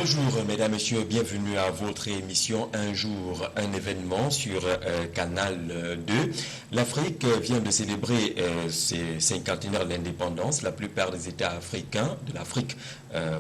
Bonjour mesdames, messieurs, bienvenue à votre émission Un jour, un événement sur Canal 2. L'Afrique vient de célébrer ses cinquantenaires d'indépendance. La plupart des États africains, de l'Afrique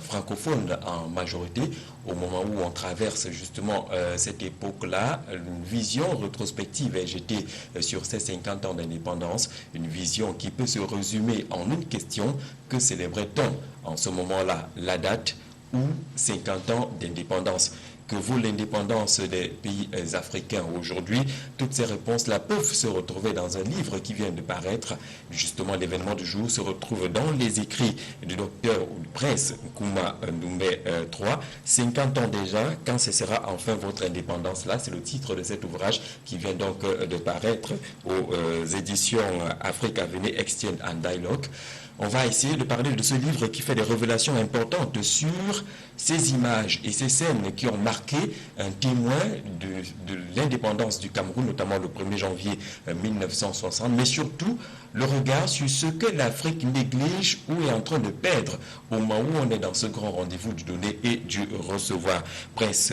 francophone en majorité, au moment où on traverse justement cette époque-là, une vision rétrospective est jetée sur ces 50 ans d'indépendance, une vision qui peut se résumer en une question: que célébrait-on en ce moment-là? La date ou 50 ans d'indépendance? Que vaut l'indépendance des pays africains aujourd'hui? Toutes ces réponses-là peuvent se retrouver dans un livre qui vient de paraître. Justement, l'événement du jour se retrouve dans les écrits du docteur ou du prince Nkrumah Doumbé III. 50 ans déjà, quand cessera enfin votre indépendance? Là, c'est le titre de cet ouvrage qui vient donc de paraître aux éditions Afrique Avenir Exchange and Dialogue. On va essayer de parler de ce livre qui fait des révélations importantes sur ces images et ces scènes qui ont marqué un témoin de l'indépendance du Cameroun, notamment le 1er janvier 1960, mais surtout le regard sur ce que l'Afrique néglige ou est en train de perdre au moment où on est dans ce grand rendez-vous du donner et du recevoir. Prince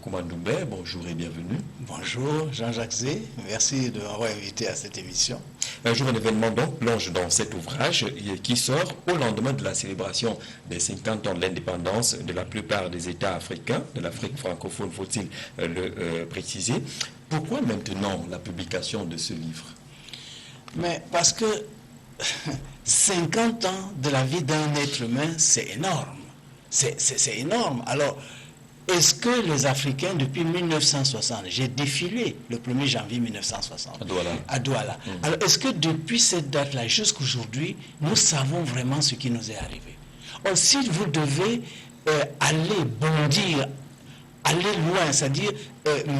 Nkrumah Doumbé, bonjour et bienvenue. Bonjour Jean-Jacques Zé, merci de m'avoir invité à cette émission. Un jour, un événement donc plonge dans cet ouvrage qui sort au lendemain de la célébration des 50 ans de l'indépendance de la plupart des États africains, de l'Afrique francophone, faut-il le préciser. Pourquoi maintenant la publication de ce livre? Mais parce que 50 ans de la vie d'un être humain, c'est énorme. C'est énorme. Alors, est-ce que les Africains, depuis 1960, j'ai défilé le 1er janvier 1960 à Douala. Alors, est-ce que depuis cette date-là jusqu'aujourd'hui, nous savons vraiment ce qui nous est arrivé? Or, si vous devez aller bondir, aller loin, c'est-à-dire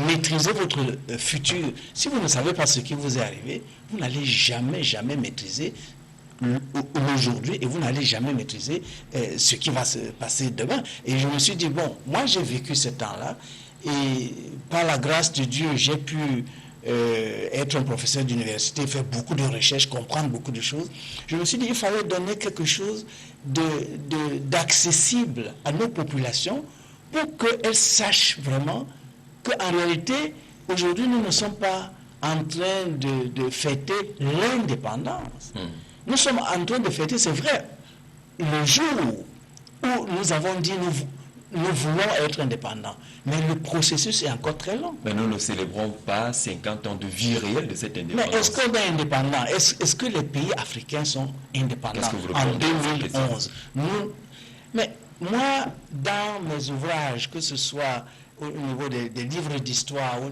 maîtriser votre futur, si vous ne savez pas ce qui vous est arrivé, vous n'allez jamais maîtriser aujourd'hui, et vous n'allez jamais maîtriser ce qui va se passer demain. Et je me suis dit, bon, moi j'ai vécu ce temps-là, et par la grâce de Dieu, j'ai pu être un professeur d'université, faire beaucoup de recherches, comprendre beaucoup de choses. Je me suis dit, il fallait donner quelque chose d'accessible à nos populations pour qu'elles sachent vraiment qu'en réalité, aujourd'hui, nous ne sommes pas en train de fêter l'indépendance. Nous sommes en train de fêter, c'est vrai, le jour où nous avons dit nous voulons être indépendants. Mais le processus est encore très long. Mais nous ne célébrons pas 50 ans de vie réelle de cette indépendance. Mais est-ce qu'on est indépendant? Est-ce que les pays africains sont indépendants en 2011? Mais moi, dans mes ouvrages, que ce soit au niveau des livres d'histoire, ou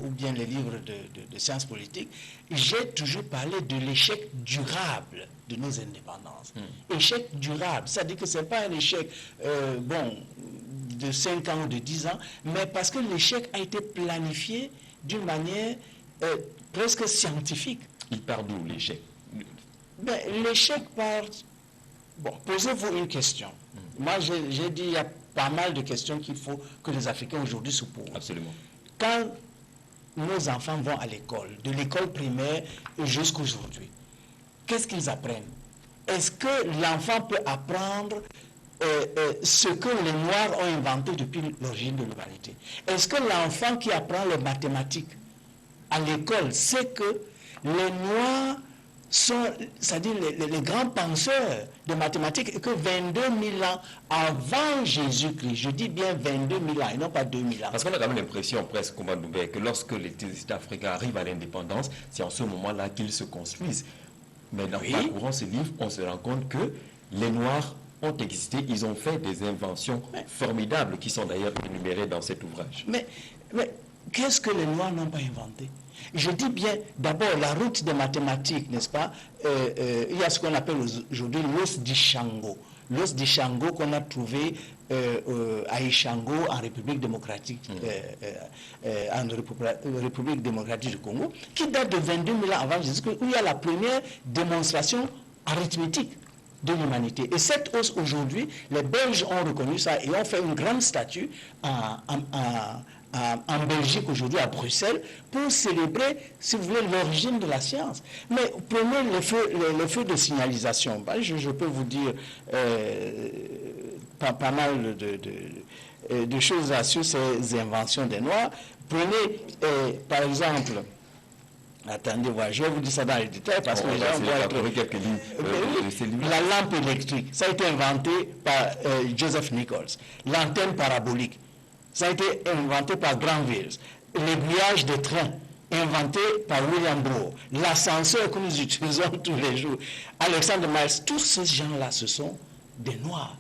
bien les livres de sciences politiques, j'ai toujours parlé de l'échec durable de nos indépendances. Échec durable, c'est-à-dire que ce n'est pas un échec de 5 ans ou de 10 ans, mais parce que l'échec a été planifié d'une manière presque scientifique. Il part d'où l'échec? L'échec part... Bon, posez-vous une question. Moi, j'ai dit il y a pas mal de questions qu'il faut que les Africains aujourd'hui se posent. Absolument. Quand nos enfants vont à l'école, de l'école primaire jusqu'à aujourd'hui, qu'est-ce qu'ils apprennent? Est-ce que l'enfant peut apprendre ce que les Noirs ont inventé depuis l'origine de l'humanité? Est-ce que l'enfant qui apprend les mathématiques à l'école sait que les Noirs sont, c'est-à-dire les grands penseurs de mathématiques, et que 22 000 ans avant Jésus-Christ, je dis bien 22 000 ans et non pas 2000 ans. Parce qu'on a quand même l'impression, presque comme Doumbé, que lorsque les États africains arrivent à l'indépendance, c'est en ce moment-là qu'ils se construisent. Mais en parcourant ce livre, on se rend compte que les Noirs ont existé, ils ont fait des inventions formidables qui sont d'ailleurs énumérées dans cet ouvrage. Mais qu'est-ce que les Noirs n'ont pas inventé? Je dis bien, d'abord, la route des mathématiques, n'est-ce pas? Il y a ce qu'on appelle aujourd'hui l'os d'Ishango. L'os d'Ishango qu'on a trouvé à Ishango, en République démocratique, République démocratique du Congo, qui date de 22 000 ans avant Jésus-Christ, où il y a la première démonstration arithmétique de l'humanité. Et cette os, aujourd'hui, les Belges ont reconnu ça et ont fait une grande statue en Belgique aujourd'hui, à Bruxelles, pour célébrer, si vous voulez, l'origine de la science. Mais prenez les feux de signalisation. Je peux vous dire pas mal de choses sur ces inventions des Noirs. Prenez, par exemple, attendez, voilà, je vais vous dire ça dans les détails parce que les gens vont être... quelques lignes la lampe électrique, ça a été inventé par Joseph Nichols. L'antenne parabolique, ça a été inventé par Granville. L'aiguillage des trains, inventé par William Bloor. L'ascenseur que nous utilisons tous les jours, Alexander Miles, tous ces gens-là, ce sont des Noirs.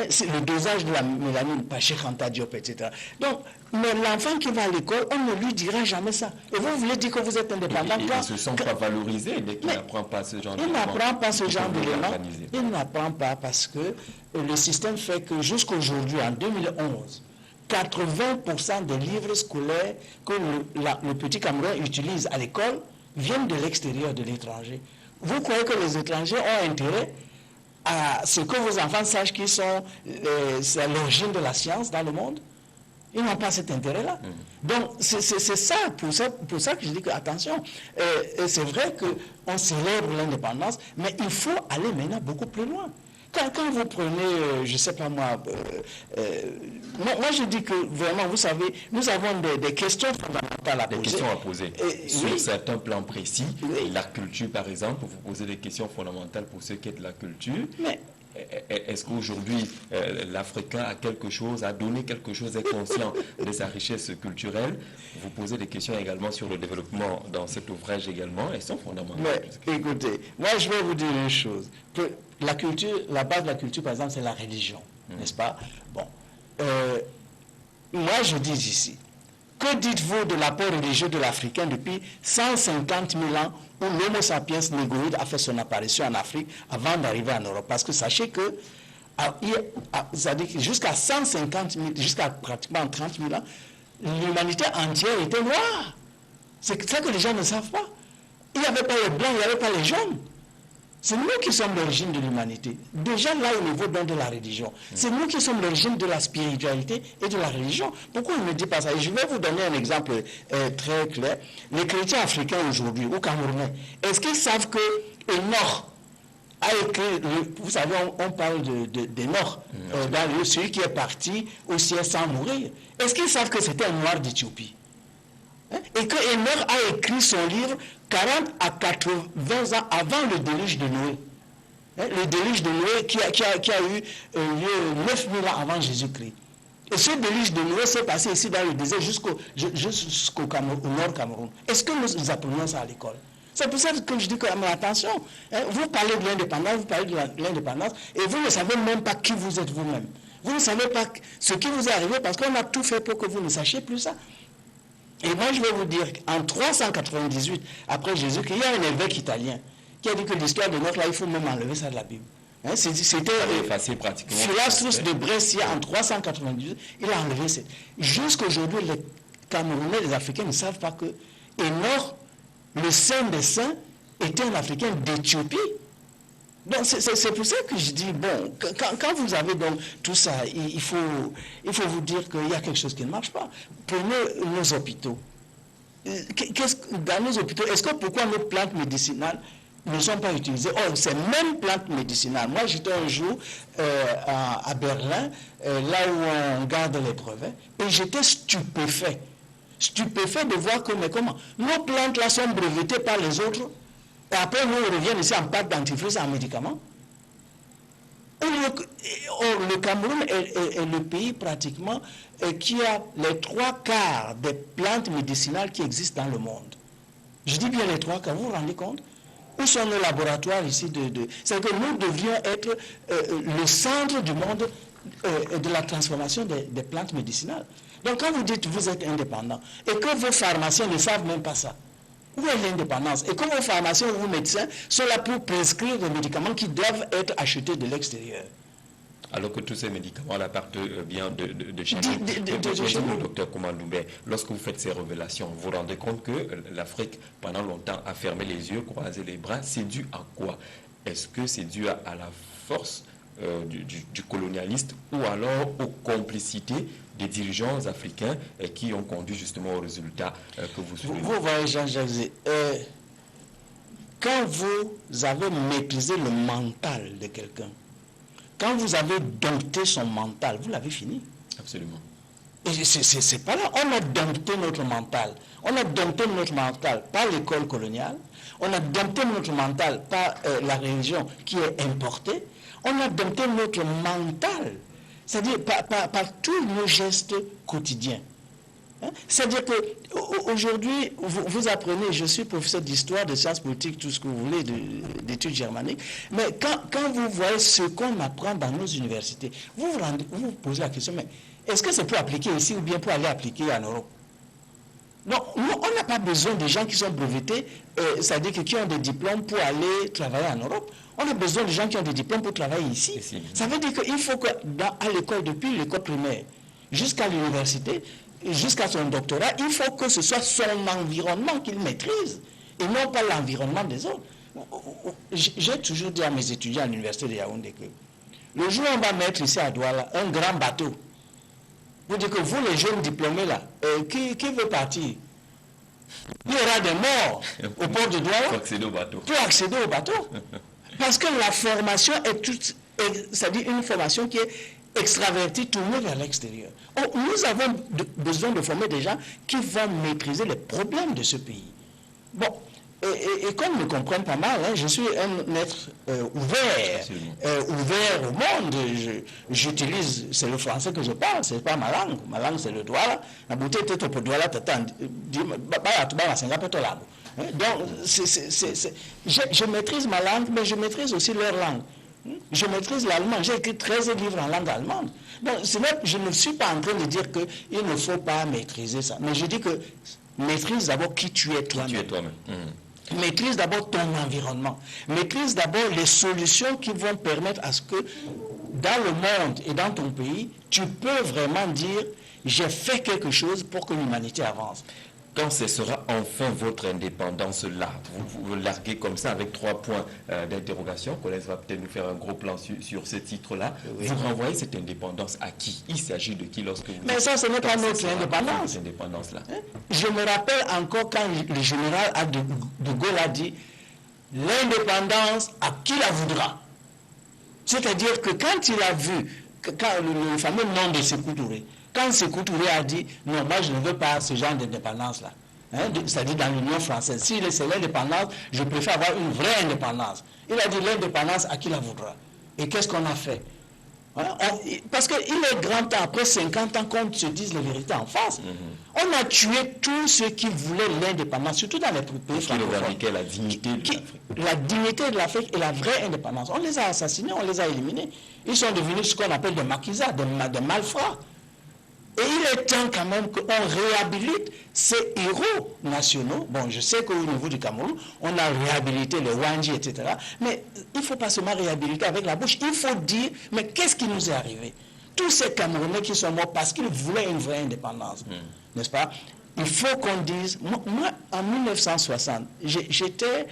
C'est le dosage de la mélanine par Cheikh Anta Diop, etc. Donc, mais l'enfant qui va à l'école, on ne lui dira jamais ça. Et vous voulez dire que vous êtes indépendant. Il ne se sent pas valorisé dès qu'il n'apprend pas ce genre d'éléments. Il n'apprend pas ce genre d'éléments. Il n'apprend pas parce que le système fait que jusqu'aujourd'hui, en 2011, 80% des livres scolaires que le petit Cameroun utilise à l'école viennent de l'extérieur, de l'étranger. Vous croyez que les étrangers ont intérêt à ce que vos enfants sachent qu'ils sont l'origine de la science dans le monde? Ils n'ont pas cet intérêt-là. Donc, c'est ça, pour ça que je dis que, attention, c'est vrai qu'on célèbre l'indépendance, mais il faut aller maintenant beaucoup plus loin. Quand vous prenez, je ne sais pas moi, moi je dis que vraiment, vous savez, nous avons des questions fondamentales à poser. Des questions à poser. Sur certains plans précis, la culture par exemple, vous posez des questions fondamentales pour ce qui est de la culture. Mais est-ce qu'aujourd'hui, l'Africain a quelque chose, a donné quelque chose, est conscient de sa richesse culturelle? Vous posez des questions également sur le développement dans cet ouvrage également, elles sont fondamentales. Mais écoutez, moi je vais vous dire une chose. Que la culture, la base de la culture, par exemple, c'est la religion, n'est-ce pas? Bon. Moi je dis ici, que dites-vous de l'apport religieux de l'Africain depuis 150 000 ans où l'Homo sapiens négroïde a fait son apparition en Afrique avant d'arriver en Europe? Parce que sachez que jusqu'à 150 000, jusqu'à pratiquement 30 000 ans, l'humanité entière était noire. C'est ça que les gens ne savent pas. Il n'y avait pas les blancs, il n'y avait pas les jaunes. C'est nous qui sommes l'origine de l'humanité. Déjà là au niveau donc de la religion. C'est nous qui sommes l'origine de la spiritualité et de la religion. Pourquoi on ne dit pas ça? Et je vais vous donner un exemple très clair. Les chrétiens africains aujourd'hui, ou camerounais, est-ce qu'ils savent que Enoch a écrit, vous savez, on parle d'Enoch, celui qui est parti au ciel sans mourir. Est-ce qu'ils savent que c'était un noir d'Éthiopie? Et que Enoch a écrit son livre 40 à 80 ans avant le déluge de Noé. Le déluge de Noé qui a eu lieu 9000 ans avant Jésus-Christ. Et ce déluge de Noé s'est passé ici dans le désert jusqu'au nord Cameroun. Est-ce que nous apprenons ça à l'école? C'est pour ça que je dis que, mais attention, vous parlez de l'indépendance, vous parlez de l'indépendance, et vous ne savez même pas qui vous êtes vous-même. Vous ne savez pas ce qui vous est arrivé parce qu'on a tout fait pour que vous ne sachiez plus ça. Et moi, je vais vous dire qu'en 398, après Jésus, il y a un évêque italien qui a dit que l'histoire de notre là, il faut même enlever ça de la Bible. C'était Philastrus de Brescia en 398, il a enlevé ça. Jusqu'aujourd'hui, les Camerounais, les Africains ne savent pas que Enoch, le saint des saints, était un Africain d'Éthiopie. Donc c'est pour ça que je dis, bon, quand vous avez donc tout ça, il faut vous dire qu'il y a quelque chose qui ne marche pas. Prenez nos hôpitaux. Dans nos hôpitaux, pourquoi nos plantes médicinales ne sont pas utilisées? Or, ces mêmes plantes médicinales, moi j'étais un jour à Berlin, là où on garde les brevets, et j'étais stupéfait de voir que, mais comment, nos plantes là sont brevetées par les autres. Et après, nous, on revient ici en pâte dentifrice, en médicaments. Le Cameroun est le pays pratiquement qui a les 3/4 des plantes médicinales qui existent dans le monde. Je dis bien les 3/4, vous vous rendez compte? Où sont nos laboratoires ici c'est que nous devrions être le centre du monde de la transformation des plantes médicinales. Donc quand vous dites que vous êtes indépendant et que vos pharmaciens ne savent même pas ça, où est l'indépendance? Et que vos pharmaciens ou vos médecins sont là pour prescrire des médicaments qui doivent être achetés de l'extérieur. Alors que tous ces médicaments-là partent bien de chez nous. Docteur Koumandoumbe, lorsque vous faites ces révélations, vous vous rendez compte que l'Afrique, pendant longtemps, a fermé les yeux, croisé les bras. C'est dû à quoi? Est-ce que c'est dû à la force du colonialiste ou alors aux complicités des dirigeants africains qui ont conduit justement au résultat que vous suivez? Vous voyez, Jean-Jacques, quand vous avez maîtrisé le mental de quelqu'un, quand vous avez dompté son mental, vous l'avez fini. Absolument. Et c'est pas là. On a dompté notre mental. On a dompté notre mental par l'école coloniale. On a dompté notre mental par la religion qui est importée. On a dompté notre mental, c'est-à-dire par tous nos gestes quotidiens. Hein? C'est-à-dire qu'aujourd'hui, vous apprenez, je suis professeur d'histoire, de sciences politiques, tout ce que vous voulez, d'études germaniques, mais quand vous voyez ce qu'on apprend dans nos universités, vous vous posez la question, mais est-ce que c'est pour appliquer ici ou bien pour aller appliquer en Europe? Non, on n'a pas besoin de gens qui sont brevetés, c'est-à-dire qui ont des diplômes pour aller travailler en Europe. On a besoin de gens qui ont des diplômes pour travailler ici. Ça veut dire qu'il faut qu'à l'école, depuis l'école primaire jusqu'à l'université, jusqu'à son doctorat, il faut que ce soit son environnement qu'il maîtrise et non pas l'environnement des autres. J'ai toujours dit à mes étudiants à l'université de Yaoundé que le jour où on va mettre ici à Douala un grand bateau, vous dites que vous, les jeunes diplômés là, qui veut partir? Il y aura des morts au port de Douala pour accéder au bateau. Pour accéder au bateau. Parce que la formation est toute, c'est-à-dire une formation qui est extravertie, tournée vers l'extérieur. Nous avons besoin de former des gens qui vont maîtriser les problèmes de ce pays. Bon, et comme me comprennent pas mal, hein, je suis un être ouvert au monde. J'utilise, c'est le français que je parle, c'est pas ma langue. Ma langue c'est le Douala. La beauté est au Douala, donc, je maîtrise ma langue, mais je maîtrise aussi leur langue. Je maîtrise l'allemand. J'ai écrit 13 livres en langue allemande. Donc, je ne suis pas en train de dire qu'il ne faut pas maîtriser ça. Mais je dis que maîtrise d'abord qui tu es toi-même. Maîtrise d'abord ton environnement. Maîtrise d'abord les solutions qui vont permettre à ce que dans le monde et dans ton pays, tu peux vraiment dire j'ai fait quelque chose pour que l'humanité avance. Quand ce sera enfin votre indépendance-là, vous larguez comme ça avec 3 points d'interrogation. Colette va peut-être nous faire un gros plan sur ce titre-là. Oui. Vous renvoyez cette indépendance à qui? Il s'agit de qui lorsque vous... Mais ça, ce n'est pas notre indépendance. Là. Je me rappelle encore quand le général de Gaulle a dit l'indépendance à qui la voudra. C'est-à-dire que quand il a vu le fameux nom de Sékou Touré, quand Sékou Touré a dit non, moi je ne veux pas ce genre d'indépendance-là, hein, c'est-à-dire dans l'Union française, si c'est l'indépendance, je préfère avoir une vraie indépendance. Il a dit l'indépendance à qui la voudra. Et qu'est-ce qu'on a fait? Hein? Parce qu'il est grand temps, après 50 ans, qu'on se dise les vérités en face. On a tué tous ceux qui voulaient l'indépendance, surtout dans les pays francophones. La dignité de l'Afrique. La dignité de l'Afrique et la vraie indépendance. On les a assassinés, on les a éliminés. Ils sont devenus ce qu'on appelle des maquisards, des malfrats. Et il est temps quand même qu'on réhabilite ces héros nationaux. Bon, je sais qu'au niveau du Cameroun, on a réhabilité les Wanji, etc. Mais il ne faut pas seulement réhabiliter avec la bouche. Il faut dire, mais qu'est-ce qui nous est arrivé? Tous ces Camerounais qui sont morts parce qu'ils voulaient une vraie indépendance, n'est-ce pas? Il faut qu'on dise, moi en 1960, j'étais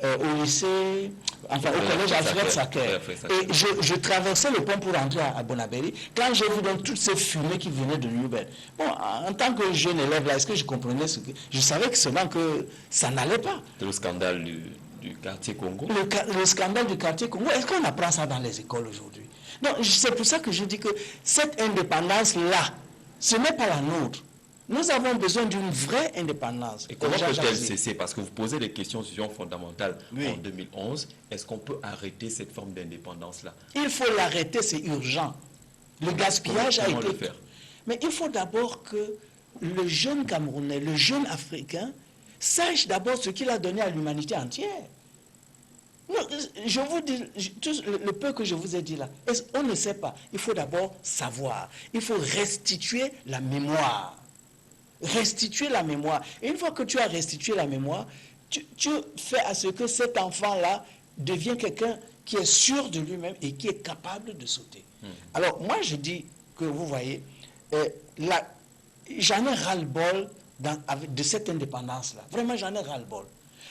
au lycée, enfin au collège Alfred Sacker. Et je traversais le pont pour rentrer à Bonabéry. Quand j'ai vu donc toutes ces fumées qui venaient de Newbel, bon, en tant que jeune élève, là, est-ce que je comprenais ce que... Je savais que seulement que ça n'allait pas. Le scandale du quartier Congo. Le scandale du quartier Congo, est-ce qu'on apprend ça dans les écoles aujourd'hui? Donc c'est pour ça que je dis que cette indépendance-là, ce n'est pas la nôtre. Nous avons besoin d'une vraie indépendance. Et comment peut-elle cesser? Parce que vous posez des questions fondamentales en 2011. Est-ce qu'on peut arrêter cette forme d'indépendance-là? Il faut l'arrêter, c'est urgent. Le gaspillage a été... faire? Mais il faut d'abord que le jeune Camerounais, le jeune Africain, sache d'abord ce qu'il a donné à l'humanité entière. Non, je vous dis, le peu que je vous ai dit là, on ne sait pas. Il faut d'abord savoir. Il faut restituer la mémoire. Restituer la mémoire. Et une fois que tu as restitué la mémoire, tu fais à ce que cet enfant-là devienne quelqu'un qui est sûr de lui-même et qui est capable de sauter. Alors, moi, je dis que, vous voyez, j'en ai ras-le-bol de cette indépendance-là. Vraiment, j'en ai ras-le-bol.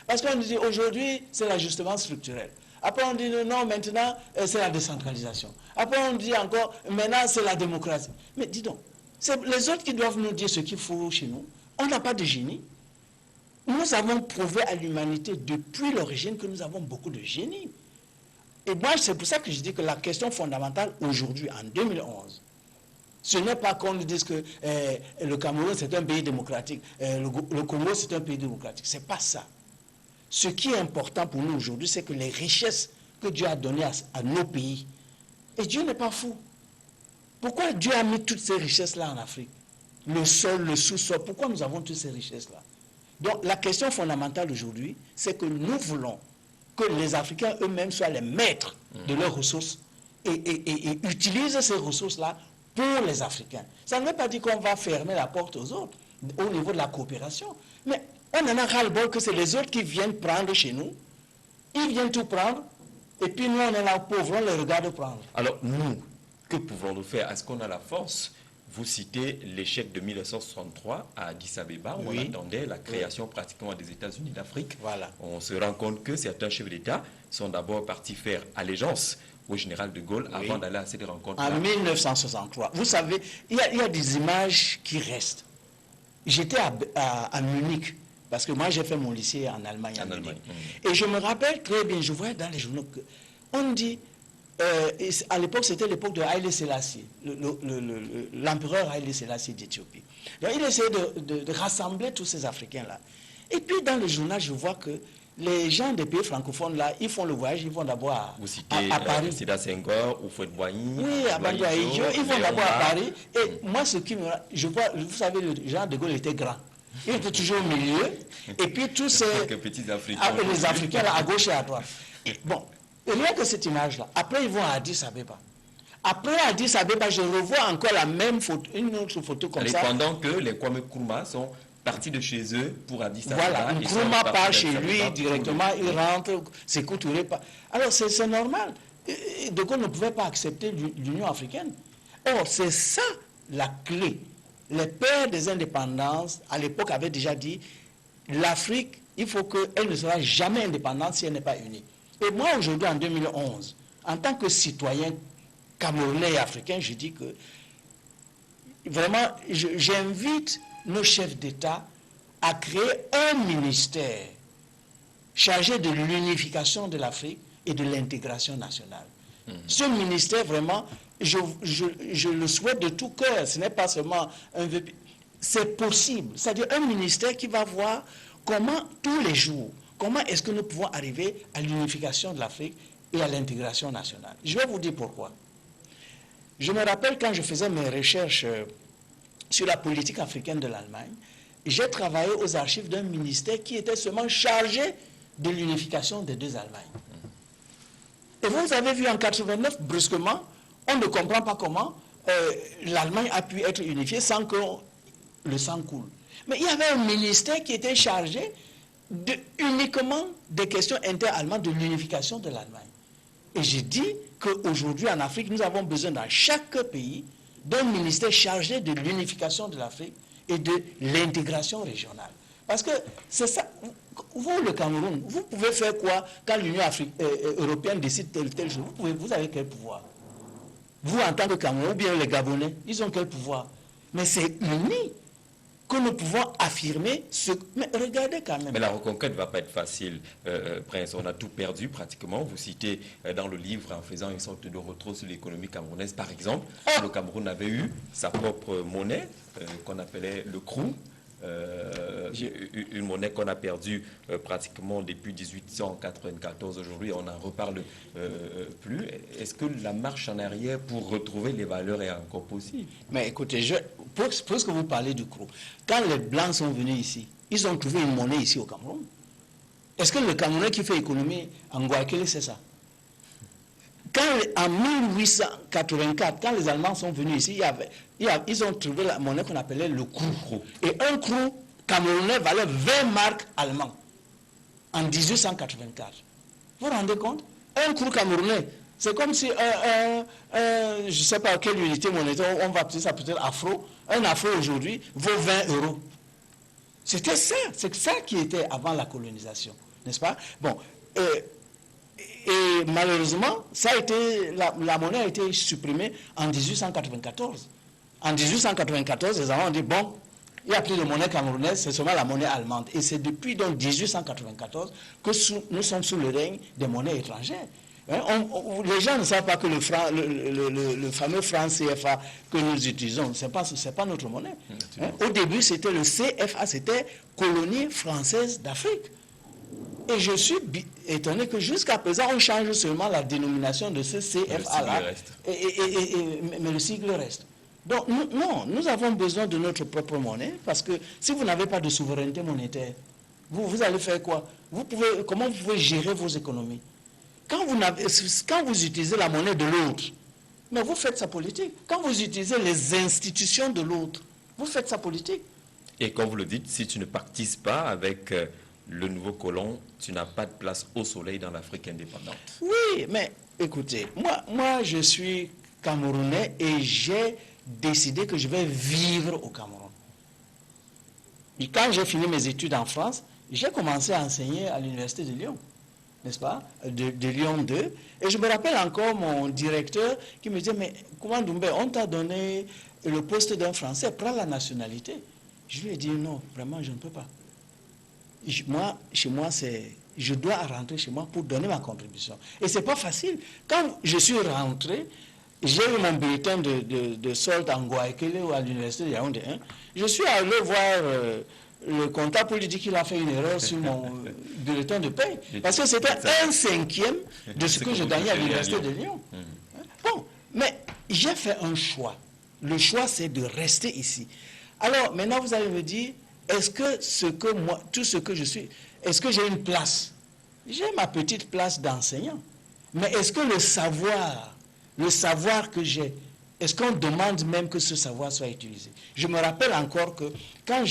Parce qu'on nous dit, aujourd'hui, c'est l'ajustement structurel. Après, on dit, non, maintenant, c'est la décentralisation. Après, on dit encore, maintenant, c'est la démocratie. Mais dis donc, c'est les autres qui doivent nous dire ce qu'il faut chez nous. On n'a pas de génie. Nous avons prouvé à l'humanité depuis l'origine que nous avons beaucoup de génie. Et moi, c'est pour ça que je dis que la question fondamentale aujourd'hui, en 2011, ce n'est pas qu'on nous dise que le Cameroun, c'est un pays démocratique, le Congo, c'est un pays démocratique. Ce n'est pas ça. Ce qui est important pour nous aujourd'hui, c'est que les richesses que Dieu a données à nos pays, et Dieu n'est pas fou. Pourquoi Dieu a mis toutes ces richesses-là en Afrique? Le sol, le sous-sol, pourquoi nous avons toutes ces richesses-là? Donc la question fondamentale aujourd'hui, c'est que nous voulons que les Africains eux-mêmes soient les maîtres de leurs ressources et utilisent ces ressources-là pour les Africains. Ça ne veut pas dire qu'on va fermer la porte aux autres au niveau de la coopération, mais on en a ras-le-bol que c'est les autres qui viennent prendre chez nous, ils viennent tout prendre, et puis nous on est là pauvres, on les regarde prendre. Alors nous, que pouvons-nous faire? Est-ce qu'on a la force? Vous citez l'échec de 1963 à Addis Abeba, où on attendait la création pratiquement des États-Unis d'Afrique. Voilà. On se rend compte que certains chefs d'État sont d'abord partis faire allégeance au général de Gaulle avant d'aller à cette rencontre-là. En 1963. Vous savez, il y a des images qui restent. J'étais à Munich, parce que moi j'ai fait mon lycée en Allemagne. Et je me rappelle très bien, je voyais dans les journaux qu'on dit... à l'époque, c'était l'époque de Haïlé Sélassié, l'empereur Haïlé Sélassié d'Éthiopie. Donc, il essayait de rassembler tous ces Africains-là. Et puis, dans le journal, je vois que les gens des pays francophones, là, ils font le voyage, ils vont d'abord à Paris. Sédar Senghor, Houphouët-Boigny. Oui, à Bandoaï, ils vont d'abord à Paris. Et moi, ce qui me... Je vois, vous savez, le Jean de Gaulle était grand. Il était toujours au milieu. Et puis, tous ces... petits Africains. Les Africains, là, à gauche et à droite. Bon. Et rien que cette image-là. Après, ils vont à Addis Abeba. Après Addis Abeba, je revois encore la même photo, une autre photo comme ça. Pendant que les Kwame Nkrumah sont partis de chez eux pour Addis Abeba. Voilà, Nkrumah part chez lui directement, il rentre, c'est couturé. Alors, c'est normal. De Gaulle ne pouvait pas accepter l'Union africaine. Or, c'est ça la clé. Les pères des indépendances, à l'époque, avaient déjà dit l'Afrique, il faut qu'elle ne sera jamais indépendante si elle n'est pas unie. Et moi, aujourd'hui, en 2011, en tant que citoyen camerounais et africain, je dis que vraiment, j'invite nos chefs d'État à créer un ministère chargé de l'unification de l'Afrique et de l'intégration nationale. Ce ministère, vraiment, je le souhaite de tout cœur. Ce n'est pas seulement un vœu. C'est possible. C'est-à-dire un ministère qui va voir comment, tous les jours, comment est-ce que nous pouvons arriver à l'unification de l'Afrique et à l'intégration nationale? Je vais vous dire pourquoi. Je me rappelle quand je faisais mes recherches sur la politique africaine de l'Allemagne, j'ai travaillé aux archives d'un ministère qui était seulement chargé de l'unification des deux Allemagnes. Et vous avez vu en 89, brusquement, on ne comprend pas comment l'Allemagne a pu être unifiée sans que le sang coule. Mais il y avait un ministère qui était chargé uniquement des questions inter-allemandes, de l'unification de l'Allemagne. Et j'ai dit qu'aujourd'hui en Afrique, nous avons besoin dans chaque pays d'un ministère chargé de l'unification de l'Afrique et de l'intégration régionale. Parce que c'est ça, vous le Cameroun, vous pouvez faire quoi quand l'Union européenne décide telle chose? Vous avez quel pouvoir? Vous en tant que Cameroun, ou bien les Gabonais, ils ont quel pouvoir? Mais c'est uni que nous pouvons affirmer ce... Mais regardez quand même. Mais la reconquête ne va pas être facile, Prince. On a tout perdu pratiquement. Vous citez dans le livre, en faisant une sorte de retour sur l'économie camerounaise, par exemple, le Cameroun avait eu sa propre monnaie, qu'on appelait le CROU. Une monnaie qu'on a perdue pratiquement depuis 1894. Aujourd'hui, on n'en reparle plus. Est-ce que la marche en arrière pour retrouver les valeurs est encore possible? Mais écoutez, puisque vous parlez du CROU, quand les Blancs sont venus ici, ils ont trouvé une monnaie ici au Cameroun. Est-ce que le Camerounais qui fait économie en Guayaquil, c'est ça? En 1884, quand les Allemands sont venus ici, ils ont trouvé la monnaie qu'on appelait le CROU. Et un CROU camerounais valait 20 marques allemands en 1884. Vous vous rendez compte? Un CROU camerounais, c'est comme si je ne sais pas quelle unité monétaire, on va appeler ça peut-être afro. Un afro aujourd'hui vaut 20 €. C'était ça, c'est ça qui était avant la colonisation, n'est-ce pas? Bon, et malheureusement, ça a été, la monnaie a été supprimée en 1894. En 1894, les Allemands ont dit, bon, il n'y a plus de monnaie camerounaise, c'est seulement la monnaie allemande. Et c'est depuis donc 1894 que nous sommes sous le règne des monnaies étrangères. Hein, les gens ne savent pas que le fameux franc CFA que nous utilisons, c'est pas notre monnaie. Hein. Au début, c'était le CFA, c'était Colonie française d'Afrique. Et je suis étonné que jusqu'à présent, on change seulement la dénomination de ce CFA-là, mais le sigle reste. Donc, nous avons besoin de notre propre monnaie, parce que si vous n'avez pas de souveraineté monétaire, vous allez faire quoi? Comment vous pouvez gérer vos économies? Quand vous utilisez la monnaie de l'autre, mais vous faites sa politique. Quand vous utilisez les institutions de l'autre, vous faites sa politique. Et comme vous le dites, si tu ne pactises pas avec le nouveau colon, tu n'as pas de place au soleil dans l'Afrique indépendante. Oui, mais écoutez, moi je suis Camerounais et j'ai décidé que je vais vivre au Cameroun. Et quand j'ai fini mes études en France, j'ai commencé à enseigner à l'université de Lyon, n'est-ce pas, de Lyon 2. Et je me rappelle encore mon directeur qui me disait, mais comment Doumbé, on t'a donné le poste d'un Français, prends la nationalité. Je lui ai dit, non, vraiment, je ne peux pas. Moi, chez moi, je dois rentrer chez moi pour donner ma contribution. Et ce n'est pas facile. Quand je suis rentré, j'ai eu mon bulletin de solde en Guayaquil ou à l'université de Yaoundé. Hein. Je suis allé voir le comptable pour lui dire qu'il a fait une erreur sur mon bulletin de paie. Parce que c'était 1/5 de ce que je gagnais à l'université de Lyon. Bon, mais j'ai fait un choix. Le choix, c'est de rester ici. Alors, maintenant, vous allez me dire, est-ce que tout ce que je suis, est-ce que j'ai une place? J'ai ma petite place d'enseignant. Mais est-ce que le savoir que j'ai, est-ce qu'on demande même que ce savoir soit utilisé? Je me rappelle encore que quand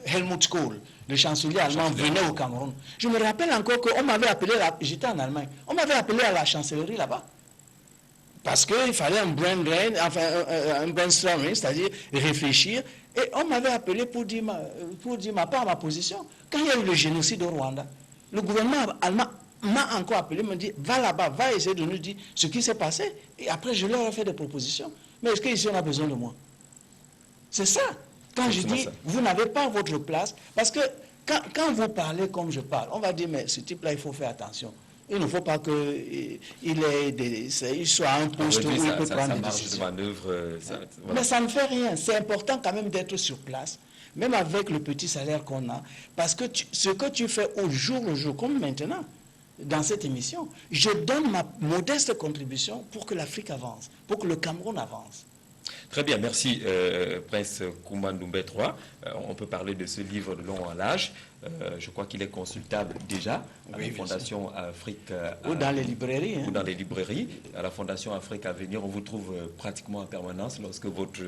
Helmut Kohl, le chancelier allemand, venait au Cameroun, je me rappelle encore qu'on m'avait appelé, j'étais en Allemagne, on m'avait appelé à la chancellerie là-bas. Parce qu'il fallait un brainstorming, c'est-à-dire réfléchir. Et on m'avait appelé pour dire ma part, ma position. Quand il y a eu le génocide au Rwanda, le gouvernement allemand m'a encore appelé, me dit, va là-bas, va essayer de nous dire ce qui s'est passé. Et après, je leur ai fait des propositions. Mais est-ce qu'ici, on a besoin de moi? C'est ça. Quand je dis, vous n'avez pas votre place, parce que quand vous parlez comme je parle, on va dire, mais ce type-là, il faut faire attention. Il ne faut pas qu'il soit à un poste où il peut prendre des décisions. Voilà. Mais ça ne fait rien. C'est important quand même d'être sur place, même avec le petit salaire qu'on a. Parce que ce que tu fais au jour le jour, comme maintenant, dans cette émission, je donne ma modeste contribution pour que l'Afrique avance, pour que le Cameroun avance. Très bien, merci Prince Kouma Doumbé III. On peut parler de ce livre de long à l'âge. Je crois qu'il est consultable déjà à la Fondation Afrique. Ou dans les librairies. Ou dans les librairies. À la Fondation Afrique à venir, on vous trouve pratiquement en permanence lorsque votre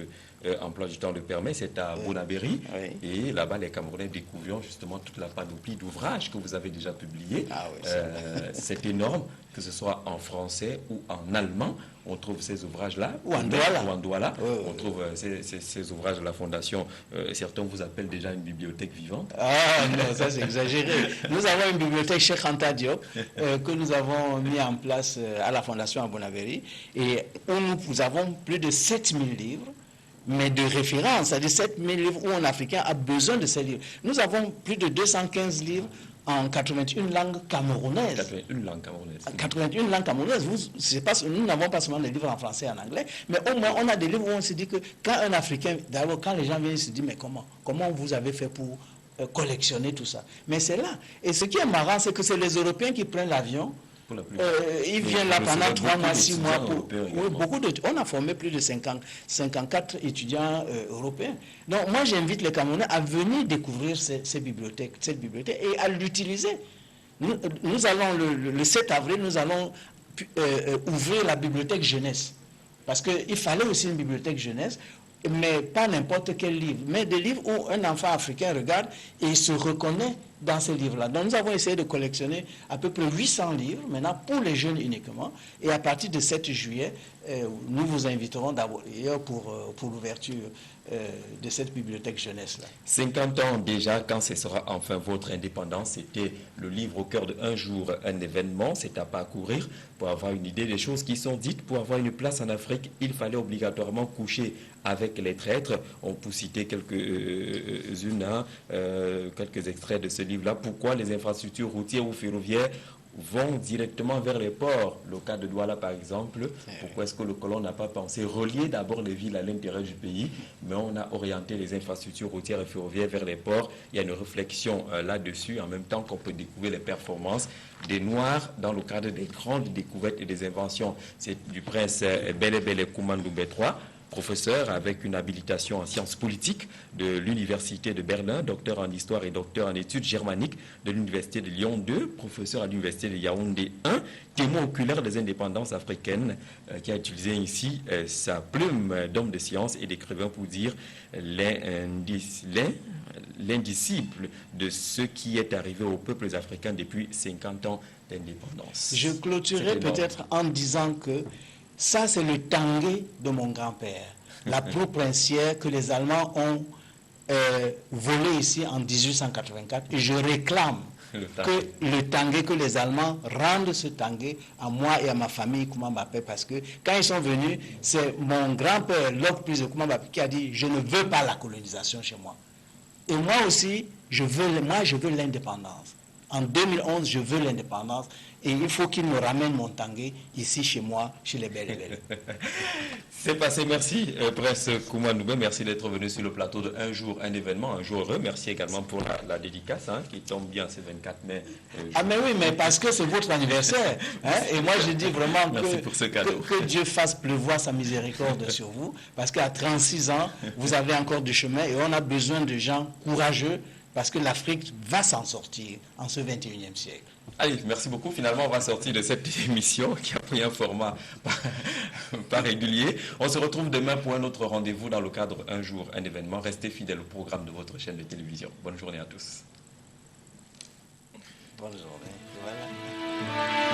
emploi du temps le permet. C'est à Bonabéry. Et là-bas, les Camerounais découvriront justement toute la panoplie d'ouvrages que vous avez déjà publiés. C'est énorme, que ce soit en français ou en allemand. On trouve ces ouvrages-là. Ou en douala. On trouve ces ouvrages de la Fondation. Certains vous appellent déjà une bibliothèque vivante. Ah non, ça c'est exagéré. Nous avons une bibliothèque Cheikh Anta Diop que nous avons mis en place à la Fondation à Bonabéry et où nous avons plus de 7000 livres, mais de référence, c'est-à-dire 7000 livres où un Africain a besoin de ces livres. Nous avons plus de 215 livres en 81 langues camerounaises. 81 langues camerounaises. 81 langues camerounaises. Nous n'avons pas seulement des livres en français et en anglais, mais au moins on a des livres où on se dit que quand un Africain, d'abord quand les gens viennent, ils se disent mais comment vous avez fait pour collectionner tout ça? Mais c'est là. Et ce qui est marrant, c'est que c'est les Européens qui prennent l'avion. Ils viennent là pendant 3 mois, 6 mois. On a formé plus de 54 étudiants européens. Donc moi j'invite les Camerounais à venir découvrir cette bibliothèque et à l'utiliser. Nous allons le 7 avril, nous allons ouvrir la bibliothèque jeunesse. Parce qu'il fallait aussi une bibliothèque jeunesse, mais pas n'importe quel livre, mais des livres où un enfant africain regarde et il se reconnaît dans ces livres-là. Donc nous avons essayé de collectionner à peu près 800 livres, maintenant pour les jeunes uniquement, et à partir de 7 juillet, nous vous inviterons d'abord pour l'ouverture de cette bibliothèque jeunesse-là. 50 ans déjà, quand ce sera enfin votre indépendance, c'était le livre au cœur de Un jour, un événement, c'est à parcourir pour avoir une idée des choses qui sont dites. Pour avoir une place en Afrique, il fallait obligatoirement coucher avec les traîtres. On peut citer quelques extraits de ce livre-là. Pourquoi les infrastructures routières ou ferroviaires vont directement vers les ports. Le cas de Douala, par exemple, pourquoi est-ce que le colon n'a pas pensé relier d'abord les villes à l'intérieur du pays, mais on a orienté les infrastructures routières et ferroviaires vers les ports. Il y a une réflexion là-dessus, en même temps qu'on peut découvrir les performances des Noirs dans le cadre des grandes découvertes et des inventions. C'est du prince Bele Koumandoumbé III, professeur avec une habilitation en sciences politiques de l'Université de Berlin, docteur en histoire et docteur en études germaniques de l'Université de Lyon 2, professeur à l'Université de Yaoundé 1, témoin oculaire des indépendances africaines, qui a utilisé ici sa plume d'homme de science et d'écrivain pour dire l'indicible de ce qui est arrivé aux peuples africains depuis 50 ans d'indépendance. Je clôturerai peut-être en disant que ça, c'est le tanguay de mon grand-père, la proue princière que les Allemands ont volée ici en 1884. Et je réclame que le tanguay, que les Allemands rendent ce tanguay à moi et à ma famille Koumambapé, parce que quand ils sont venus, c'est mon grand-père, Lok Plus de Koumambapé, qui a dit « Je ne veux pas la colonisation chez moi ». Et moi aussi, je veux l'indépendance. En 2011, je veux l'indépendance. Et il faut qu'il me ramène mon tanguay ici chez moi, chez les Belles et Belles. C'est passé, merci Prince Koumandoumbé, merci d'être venu sur le plateau de Un jour, un événement, un jour heureux. Merci également pour la dédicace qui tombe bien ce 24 mai. Ah mais oui, mais parce que c'est votre anniversaire. Et moi je dis vraiment que Dieu fasse pleuvoir sa miséricorde sur vous, parce qu'à 36 ans, vous avez encore du chemin et on a besoin de gens courageux, parce que l'Afrique va s'en sortir en ce 21e siècle. Allez, merci beaucoup. Finalement, on va sortir de cette émission qui a pris un format pas régulier. On se retrouve demain pour un autre rendez-vous dans le cadre Un jour, un événement. Restez fidèles au programme de votre chaîne de télévision. Bonne journée à tous. Bonne journée. Voilà.